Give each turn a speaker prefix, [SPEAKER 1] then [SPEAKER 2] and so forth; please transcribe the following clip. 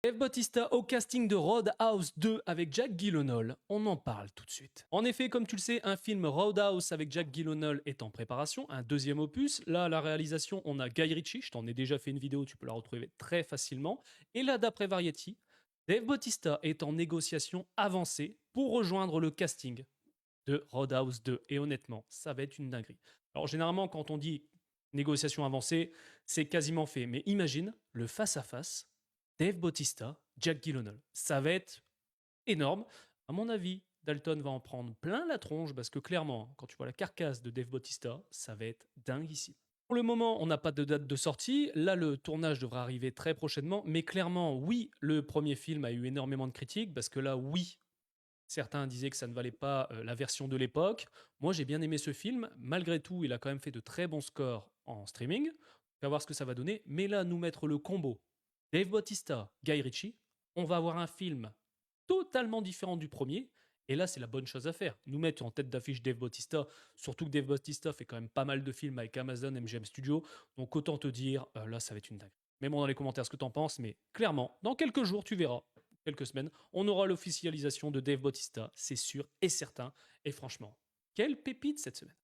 [SPEAKER 1] Dave Bautista au casting de Roadhouse 2 avec Jack Gyllenhaal, on en parle tout de suite. En effet, comme tu le sais, un film Roadhouse avec Jack Gyllenhaal est en préparation, un deuxième opus. Là, à la réalisation, on a Guy Ritchie, je t'en ai déjà fait une vidéo, tu peux la retrouver très facilement. Et là, d'après Variety, Dave Bautista est en négociation avancée pour rejoindre le casting de Roadhouse 2. Et honnêtement, ça va être une dinguerie. Alors généralement, quand on dit négociation avancée, c'est quasiment fait. Mais imagine le face-à-face Dave Bautista, Jack Gyllenhaal. Ça va être énorme. À mon avis, Dalton va en prendre plein la tronche parce que clairement, quand tu vois la carcasse de Dave Bautista, ça va être dingue ici. Pour le moment, on n'a pas de date de sortie. Là, le tournage devrait arriver très prochainement. Mais clairement, oui, le premier film a eu énormément de critiques parce que là, oui, certains disaient que ça ne valait pas la version de l'époque. Moi, j'ai bien aimé ce film. Malgré tout, il a quand même fait de très bons scores en streaming. On va voir ce que ça va donner. Mais là, nous mettre le combo Dave Bautista, Guy Ritchie, on va avoir un film totalement différent du premier. Et là, c'est la bonne chose à faire. Nous mettre en tête d'affiche Dave Bautista, surtout que Dave Bautista fait quand même pas mal de films avec Amazon, MGM Studios. Donc autant te dire, là, ça va être une dingue. Mets-moi dans les commentaires ce que t'en penses, mais clairement, dans quelques jours, tu verras, quelques semaines, on aura l'officialisation de Dave Bautista, c'est sûr et certain. Et franchement, quelle pépite cette semaine.